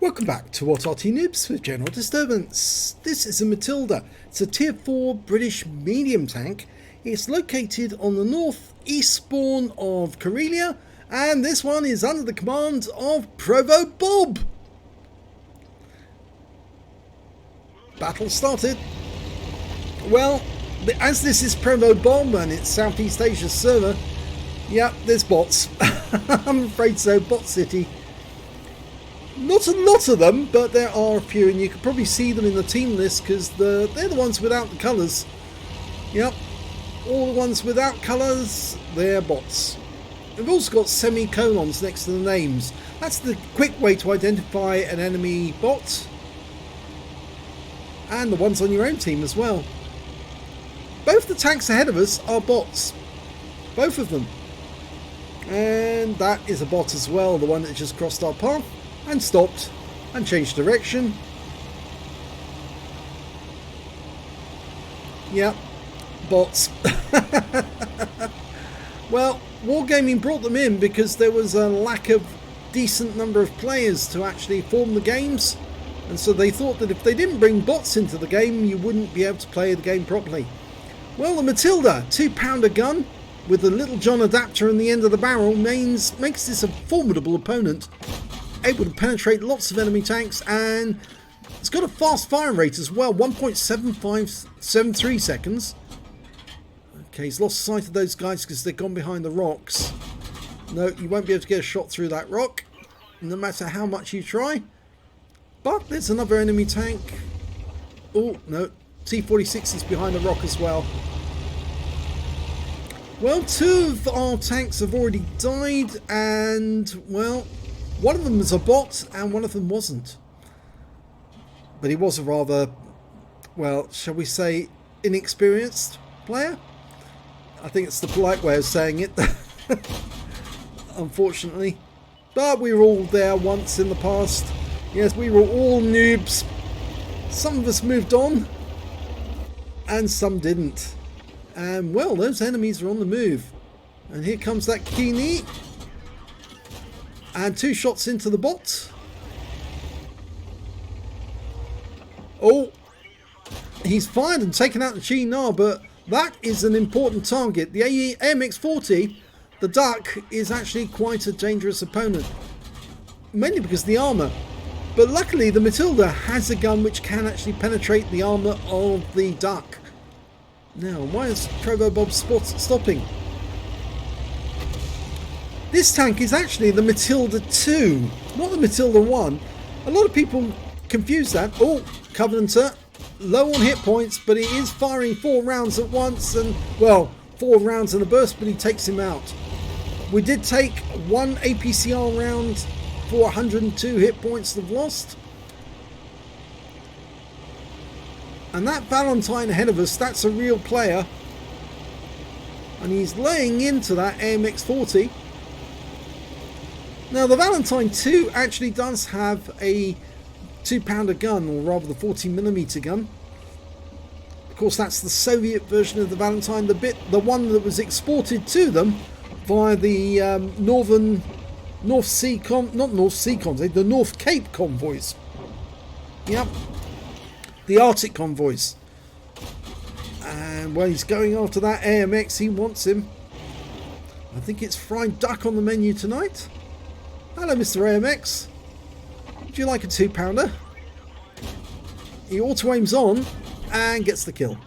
Welcome back to What Arty Noobs with General Disturbance. This is a Matilda. It's a tier 4 British medium tank. It's located on the northeast spawn of Karelia, and this one is under the command of ProvoBob. Battle started. Well, as this is ProvoBob and it's Southeast Asia's server, yeah, there's bots. I'm afraid so, Bot City. Not a lot of them, but there are a few, and you can probably see them in the team list because they're the ones without the colours. Yep, all the ones without colours, they're bots. They've also got semicolons next to the names. That's the quick way to identify an enemy bot. And the ones on your own team as well. Both the tanks ahead of us are bots. Both of them. And that is a bot as well, the one that just crossed our path and stopped and changed direction. Yep, bots. Well, Wargaming brought them in because there was a lack of decent number of players to actually form the games, and so they thought that if they didn't bring bots into the game, you wouldn't be able to play the game properly. Well, the Matilda 2-pounder gun with the Little John adapter in the end of the barrel makes this a formidable opponent, able to penetrate lots of enemy tanks, and it's got a fast fire rate as well, 1.7573 seconds. Okay, he's lost sight of those guys because they've gone behind the rocks. No, you won't be able to get a shot through that rock, no matter how much you try. But there's another enemy tank. Oh, no, T-46 is behind the rock as well. Well, two of our tanks have already died, and, well, one of them was a bot and one of them wasn't. But he was a rather, well, shall we say, inexperienced player? I think it's the polite way of saying it, unfortunately. But we were all there once in the past. Yes, we were all noobs. Some of us moved on and some didn't. And, well, those enemies are on the move. And here comes that Kini. And 2 shots into the bot. Oh, he's fired and taken out the Chinar, but that is an important target. The AMX-40, the Duck, is actually quite a dangerous opponent. Mainly because of the armour. But luckily the Matilda has a gun which can actually penetrate the armour of the Duck. Now, why is ProvoBob stopping? This tank is actually the Matilda 2, not the Matilda 1. A lot of people confuse that. Oh, Covenanter, low on hit points, but he is firing 4 rounds at once, and, well, 4 rounds in a burst, but he takes him out. We did take 1 APCR round for 102 hit points they've lost. And that Valentine ahead of us, that's a real player. And he's laying into that AMX-40. Now, the Valentine 2 actually does have a 2-pounder gun, or rather the 40mm gun. Of course, that's the Soviet version of the Valentine, the one that was exported to them via the the North Cape convoys. Yep, the Arctic convoys. And, well, he's going after that AMX, he wants him. I think it's fried duck on the menu tonight. Hello, Mr. AMX. Would you like a 2-pounder? He auto-aims on and gets the kill.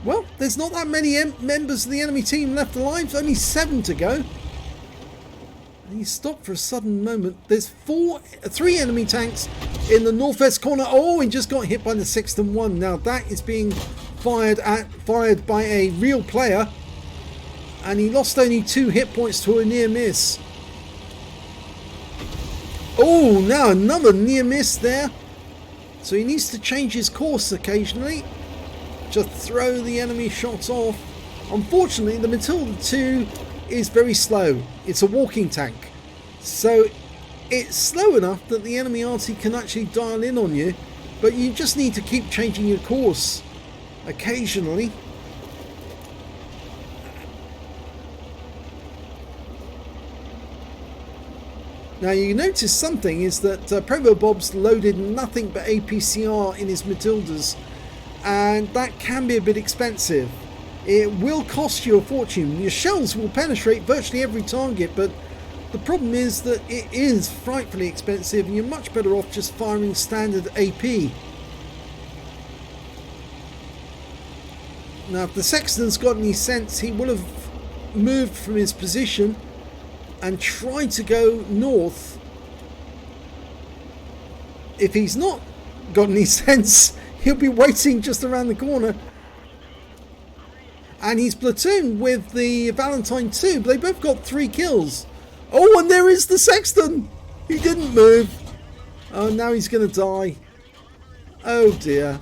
Well, there's not that many members of the enemy team left alive. Only 7 to go. And he stopped for a sudden moment. There's 3 enemy tanks in the northwest corner. Oh, he just got hit by the Sexton 1. Now that is being fired by a real player. And he lost only 2 hit points to a near miss. Oh, now another near miss there. So he needs to change his course occasionally to throw the enemy shots off. Unfortunately, the Matilda 2 is very slow. It's a walking tank. So it's slow enough that the enemy Arty can actually dial in on you. But you just need to keep changing your course occasionally. Now you notice something is that ProvoBob's loaded nothing but APCR in his Matildas, and that can be a bit expensive. It will cost you a fortune. Your shells will penetrate virtually every target, but the problem is that it is frightfully expensive and you're much better off just firing standard AP. Now if the Sexton's got any sense, he will have moved from his position and tried to go north. If he's not got any sense, he'll be waiting just around the corner. And he's platooned with the Valentine too, but they both got 3 kills. Oh, and there is the Sexton! He didn't move. Oh, now he's going to die. Oh dear.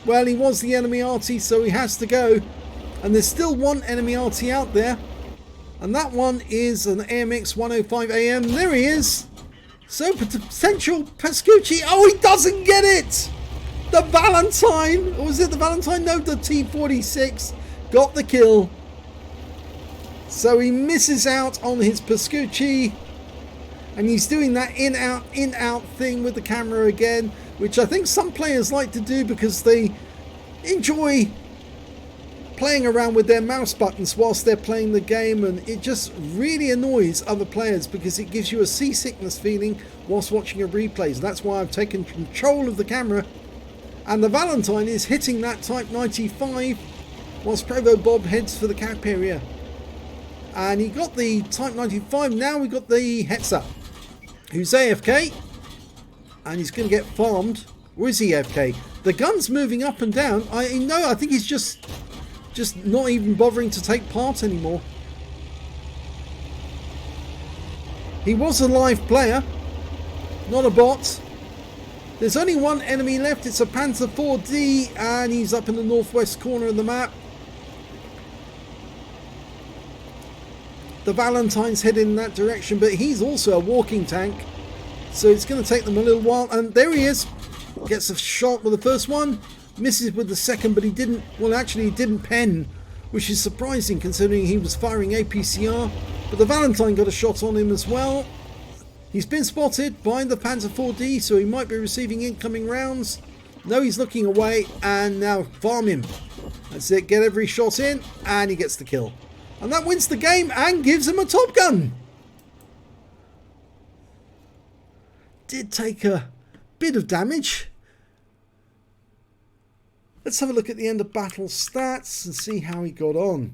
Well, he was the enemy Arty, so he has to go. And there's still one enemy Arty out there. And that one is an AMX 105AM. There he is. So potential Pascucci. Oh, he doesn't get it. The Valentine. Or was it the Valentine? No, the T46 got the kill. So he misses out on his Pascucci. And he's doing that in-out thing with the camera again, which I think some players like to do because they enjoy playing around with their mouse buttons whilst they're playing the game, and it just really annoys other players because it gives you a seasickness feeling whilst watching a replay. So that's why I've taken control of the camera, and the Valentine is hitting that Type 95 whilst ProvoBob heads for the cap area. And he got the Type 95, now we got the Hetzer, who's AFK, and he's going to get farmed. Or is he AFK? The gun's moving up and down. I think he's just not even bothering to take part anymore. He was a live player, not a bot. There's only one enemy left. It's a Panzer 4D, and he's up in the northwest corner of the map. The Valentine's heading in that direction, but he's also a walking tank, so it's going to take them a little while. And there he is. Gets a shot with the first one, misses with the second, but he didn't, well actually he didn't pen, which is surprising considering he was firing APCR. But the Valentine got a shot on him as well. He's been spotted by the Panzer 4D, so he might be receiving incoming rounds. No, he's looking away, and now farm him. That's it, get every shot in, and he gets the kill. And that wins the game and gives him a Top Gun. Did take a bit of damage. Let's have a look at the end of battle stats and see how he got on.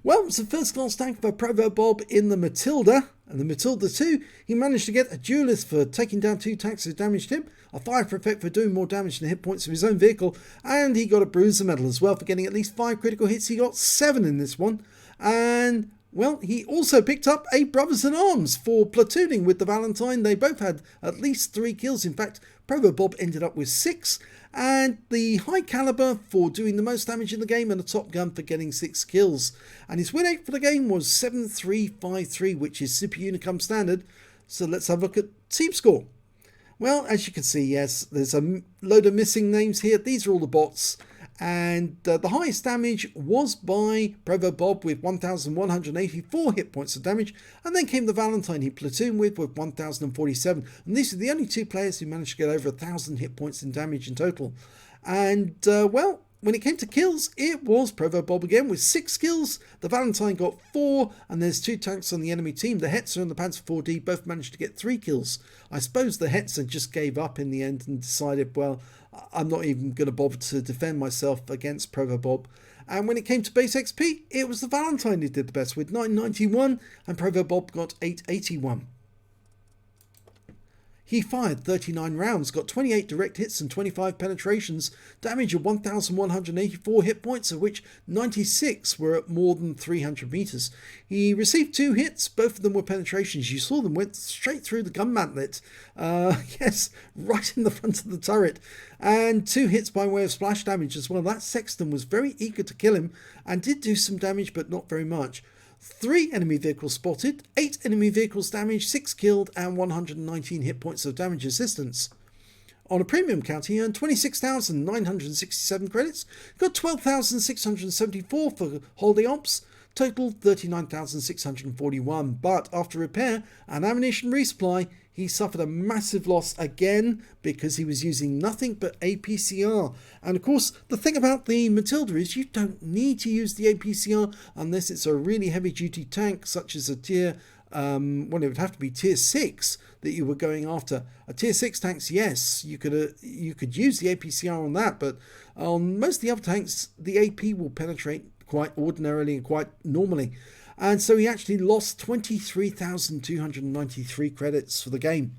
Well, it was the first class tank for ProvoBob in the Matilda. And the Matilda 2, he managed to get a duelist for taking down 2 tanks that damaged him, a fire for effect for doing more damage than the hit points of his own vehicle, and he got a bruiser medal as well for getting at least 5 critical hits. He got 7 in this one. And, well, he also picked up a Brothers in Arms for platooning with the Valentine. They both had at least 3 kills. In fact, ProvoBob ended up with 6. And the high caliber for doing the most damage in the game, and a Top Gun for getting 6 kills. And his win rate for the game was 7353, which is Super Unicum standard. So let's have a look at team score. Well, as you can see, yes, there's a load of missing names here. These are all the bots. And the highest damage was by ProvoBob with 1,184 hit points of damage, and then came the Valentine he platooned with 1,047, and these are the only 2 players who managed to get over 1,000 hit points in damage in total. And well, when it came to kills, it was ProvoBob again with 6 kills. The Valentine got 4, and there's 2 tanks on the enemy team. The Hetzer and the Panzer 4D both managed to get 3 kills. I suppose the Hetzer just gave up in the end and decided, well, I'm not even going to bother to defend myself against ProvoBob. And when it came to base XP, it was the Valentine who did the best with 991, and ProvoBob got 881. He fired 39 rounds, got 28 direct hits and 25 penetrations, damage of 1,184 hit points, of which 96 were at more than 300 meters. He received 2 hits, both of them were penetrations. You saw them went straight through the gun mantlet. Yes, right in the front of the turret. And 2 hits by way of splash damage as well. That Sexton was very eager to kill him and did do some damage, but not very much. 3 enemy vehicles spotted, 8 enemy vehicles damaged, 6 killed, and 119 hit points of damage assistance. On a premium count, he earned 26,967 credits, got 12,674 for holiday ops, total 39,641. But after repair and ammunition resupply, he suffered a massive loss again because he was using nothing but APCR. And of course, the thing about the Matilda is you don't need to use the APCR unless it's a really heavy-duty tank, such as a tier, well, it would have to be tier 6 that you were going after. A tier 6 tanks, yes, you could use the APCR on that, but on most of the other tanks, the AP will penetrate quite ordinarily and quite normally. And so he actually lost 23,293 credits for the game.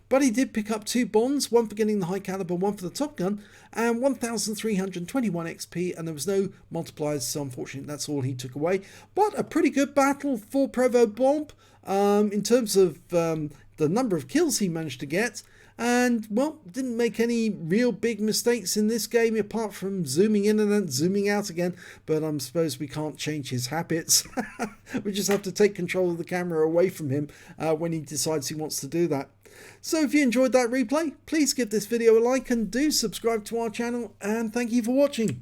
But he did pick up 2 bonds, one for getting the high caliber, one for the Top Gun, and 1,321 XP, and there was no multipliers, so unfortunately that's all he took away. But a pretty good battle for ProvoBob in terms of the number of kills he managed to get. And, well, didn't make any real big mistakes in this game apart from zooming in and then zooming out again. But I suppose we can't change his habits. We just have to take control of the camera away from him when he decides he wants to do that. So if you enjoyed that replay, please give this video a like and do subscribe to our channel. And thank you for watching.